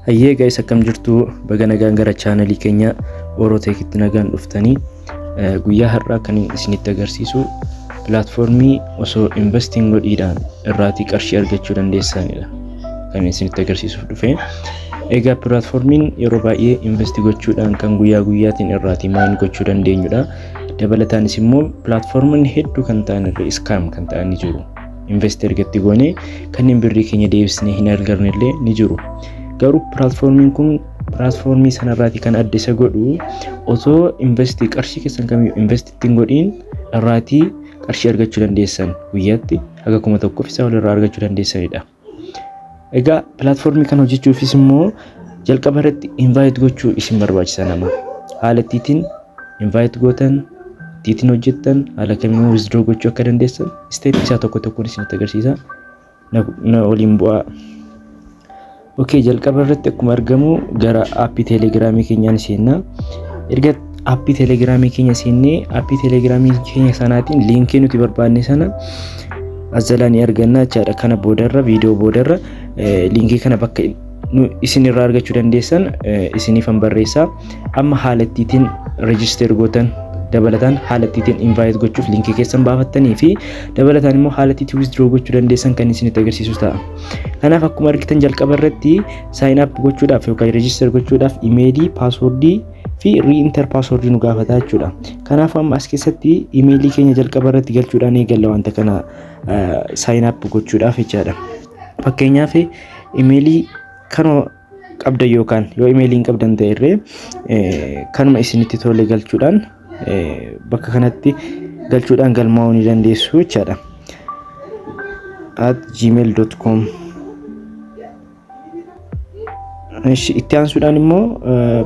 Hayyee guys akkam jirtu baga nagaan gara channel keenya Oroteekitti nagaan dhuftanii guyyaa har'aa kan isinitti agarsiisu platformii osoo investing godhiidhaan irraatii qarshii argachuu dandeessanidha. Kan isinitti agarsiisuuf dhufe. Egaa platformiin yeroo baay'ee invest gochuudhaan kan guyyaa guyyaatiin irraatii mine gochuu dandeenyudha. Dabalataanis immoo platformiin hedduu kan ta'an irra scam kan ta'an ni jiru. Invest ergatti goone kanneen birrii keenya deebisnee hin argannellee ni jiru. Garuu platformiin kun platformii sanarraati kan adda isa godhu osoo invest qarshii keessan kamiyyuu invest ittiin godhiin irraatii qarshii argachuu dandeessan guyyaatti haga 1,000 isa walirraa argachuu dandeessanidha. Egaa platformii kana hojjechuufis immoo jalqaba irratti invite gochuu isin barbaachisa nama. Haala ittiin invite gootan ittiin hojjettan haala kamiin withdraw gochuu akka dandeessan step isaa tokko tokkoon isinitti agarsiisa. Na waliin bu'aa. Okay, jalqaba irratti akkuma argamu gara appii telegiraamii keenyaan seenna. Erga appii telegiraamii keenya seennee appii telegiraamii keenya sanaatiin liinkii nuti barbaanne sana azzalaan arganna jechaadha. Kana boodarra viidiyoo boodarra liinkii kana bakka isin irraa argachuu dandeessan isiniifan barreessa. Amma haala ittiin register gootan dabalataan haala ittiin invite gochuuf liinkii keessan baafattanii fi dabalataan immoo haala ittiin withdraw gochuu dandeessan kan isinitti agarsiisu ta'a. Kanaaf akkuma argitan jalqaba irratti sign up gochuudhaaf yookaan register gochuudhaaf emailii, passwordii fi re-enter passwordii nu gaafata jechuudha. Kanaaf amma as keessatti emailii keenya jalqaba irratti galchuudhaan eegalla wanta kana sign up gochuudhaaf jechaadha. Fakkeenyaaf emailii kanuma qabda yookaan yoo emailiin qabdan ta'e kanuma isinitti tole galchuudhaan bakka kanatti galchuudhaan galmaa'uu ni dandeessu jechaadha. @gmail.com itti aansuudhaan immoo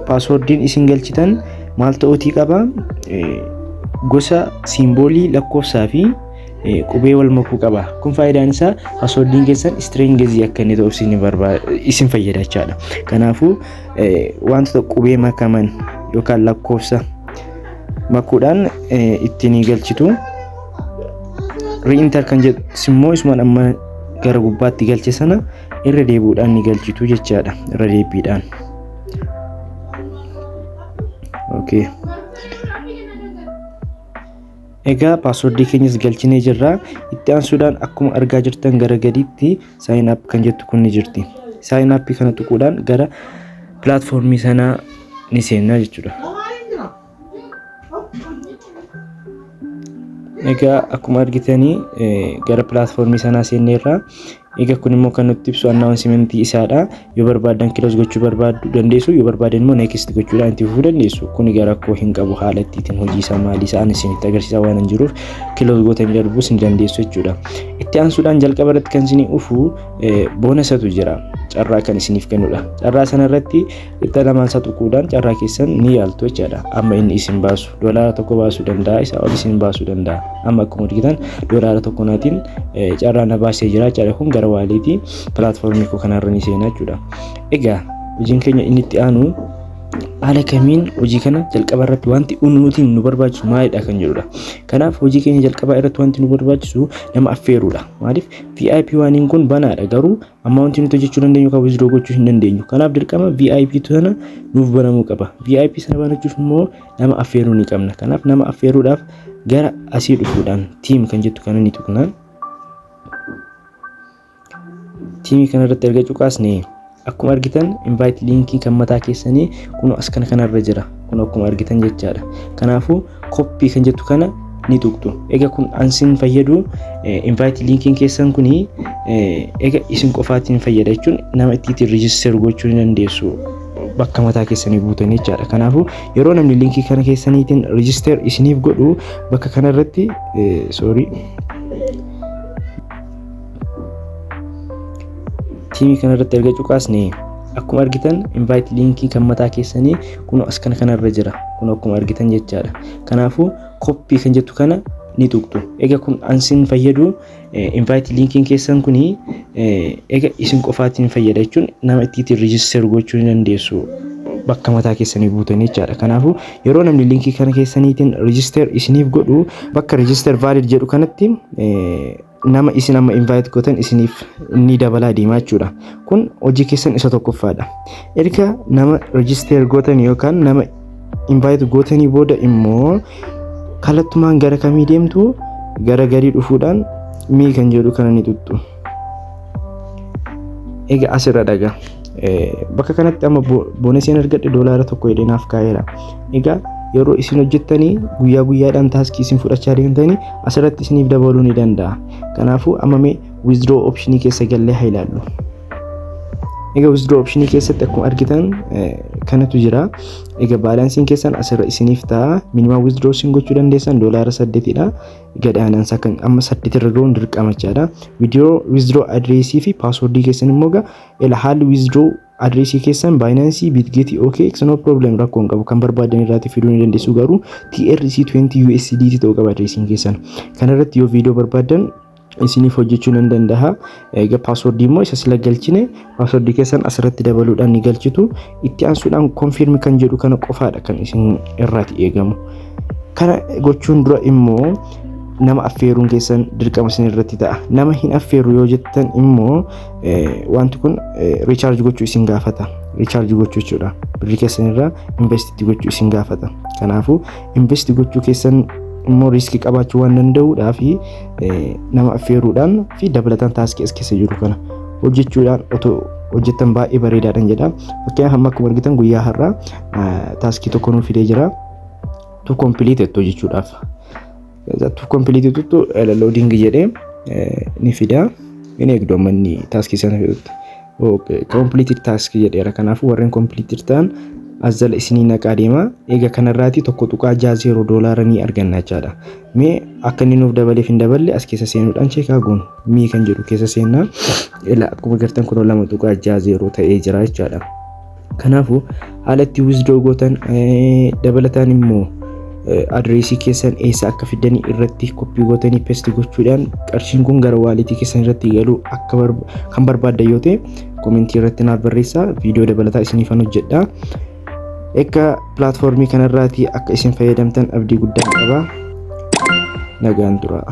passwordiin isin galchitan maal ta'uutii qaba? Gosa simboolii, lakkoofsaa fi qubee wal makuu qaba. Kun faayidaan isaa passwordiin keessan stringii akka inni ta'u isin fayyada jechaadha. Kanaafuu wantoota qubee makaman yookaan lakkoofsa makuudhaan ittiin galchitu. Re-enter kan jedhu immoo isumaan amma gara gubbaatti galche sana irra deebi'uudhaan ni galchitu jechaadha. Irra deebiidhaan. Okay. Egaa passwordii keenyas galchinee jirra. Itti aansuudhaan akkuma argaa jirtan gara gadiitti sign up kan jettu kun ni jirti. Sign up kana tuquudhaan gara platformii sanaa ni seenna jechuudha. Egaa akkuma argitanii gara platformii sanaa seenneerra. Egaa kun immoo kan nutti ibsu announcement isaadha. Yoo barbaadan close gochuu barbaaddu dandeessu, yoo barbaadan immoo next gochuudhaan itti fufuu dandeessu. Kuni gara rakkoo hin qabu. Haala ittiin hojii isaa maali isaan isinitti agarsiisaa waan hin jiruuf close gootanii darbuus ni dandeessu jechuudha. Itti aansuudhaan jalqaba irratti kan isinii dhufu boonasatu jira. Carraa kan isiniif kennudha. Carraa sana irratti itti lamaan isaa tuquudhaan carraa keessan ni yaaltu jechaadha. Amma inni isin baasu doolaara tokko baasuu danda'a, isaa ol isin baasuu danda'a. Amma akkuma argitan doolaara tokko naatiin carraa na baasee jira jechaadha. Kun gara waaliitii platformii koo kanarra ni seenaa jechuudha. Egaa hojiin keenya inni itti aanu haala kamiin hojii kana jalqaba irratti wanti nuti nu barbaachisu maalidha kan jedhudha. Kanaaf hojii keenya jalqaba irratti wanti nu barbaachisu nama affeeruudha. Maaliif VIP waaniin kun banaadha garuu amma wanti nuti hojjechuu dandeenyu kan withdraw gochuu hin dandeenyu. Kanaaf dirqama VIP sana nuuf banamuu qaba. VIP sana banachuuf immoo nama affeeruu ni qabna. Kanaaf nama affeeruudhaaf gara asii dhufuudhaan team kan jettu kana ni tuqnaan. Team kana irratti erga cuqaasne akkuma argitan invite linkii kan mataa keessanii kun as kanarra jira. Kun akkuma argitan jechaadha. Kanaafuu copy kan jettu kana ni tuqtu. Egaa kun ansin fayyadu invite linkiin keessan kuni egaa isin qofaatiin fayyada jechuun nama ittiin register gochuu ni dandeessu. Bakka mataa keessanii buutanii jechaadha. Kanaafuu yeroo namni linkii kana keessaniitiin register isiniif godhu bakka kanarratti team kanarratti erga cuqaasne akkuma argitan invite linkii kan mataa keessanii kun as kanarra jira. Kun akkuma argitan jechaadha. Kanaafuu copy kan jettu kana ni tuqtu. Egaa kun ansin fayyadu invite linkiin keessan kuni egaa isin qofaatiin fayyada jechuun nama ittiin register gochuu ni dandeessu. Bakka mataa keessanii buutanii jechaadha. Kanaafuu yeroo namni linkii kana keessaniitiin register isiniif godhu bakka register valid jedhu kanatti nama isin amma invite gootan isiniif ni dabalaa deemaa jechuudha. Kun hojii keessan isa tokkoffaadha. Erga nama register gootan yookaan nama invite gootanii booda immoo kallattumaan gara kamii deemtu? Gara garii dhufuudhaan mii kan jedhu kana ni tuttu. Egaa asirra dhagaa. Bakka kanatti amma boonasiin argadhe $1 jedhee naaf kaa'eera. Egaa yeroo isin hojjettanii guyyaa guyyaadhaan taaskii isin fudhachaa deemtanii asirratti isiniif dabaluu ni danda'a. Kanaafuu amma mee withdraw optionii keessa gallee haa ilaallu. Egaa withdraw optionii keessatti akkuma argitan kanatu jira. Egaa baalaansiin keessan asirra isiniif ta'a. Minimum withdraw isin gochuu dandeessan $8 dha. Gadaanansa kan amma 8 irra ga'uun dirqamachaadha. Withdraw addressii fi passwordii keessan immoo haalli withdraw addressii keessan Binance, Bitget, OKX no problem rakkoon qabu kan barbaadan irraati fiduu ni dandeessu garuu TRC20 USDT ta'uu qaba addressiin keessan. Kana irratti yoo viidiyoo barbaadan isiniif hojjechuu nan danda'a. Egaa passwordii immoo isa sila galchine passwordii keessan asirratti dabaluudhaan ni galchitu. Itti aansuudhaan confirm kan jedhu kana qofaadha kan isin irraati eegamu. Kana gochuun dura immoo nama affeeruun keessan dirqama isin irratti ta'a. Nama hin affeeru yoo jettan immoo wanti kun recharge gochuu isin gaafata. Recharge gochuu jechuudha. Birrii keessan irraa invest gochuu isin gaafata. Kanaafuu invest gochuu keessan immoo riskii qabaachuu waan danda'uudhaa fi nama affeeruudhaan fi dabalataan taaskii as keessa jiru kana hojjechuudhaan otoo hojjettan baay'ee bareedaadhaan jedha. Fakkeenyaaf amma akkuma argitan guyyaa har'aa taaskii tokko nuuf fidee jira. To complete jechuudhaaf. To complete tuttu loading jedhee ni fida. Inni eegduu amma inni taaskii sana fidutti. Completed task jedheera. Kanaafuu warreen completed ta'an azala isinii naqaa deema. Egaa kanarraati $1.0 ni arganna jechaadha. Mee akka inni nuuf dabaleef hin daballe as keessa seenuudhaan cheekaa goonu. Mii kan jedhu keessa seenaa akkuma gartan kun $2.0 ta'ee jira jechaadha. Kanaafuu haala itti withdraw gootan dabalataan immoo addressii keessan eessa akka fidanii irratti koppii gootanii paste gochuudhaan qarshiin kun gara waalitii keessan irratti galuu akka kan barbaaddan yoo ta'e komentii irratti naaf barreessaa. Viidiyoo dabalataa isiniifan hojjedha. Egaa pilaatfoormii kanarraati akka isin fayyadamtan abdii guddaa qaba. Nagaan tura.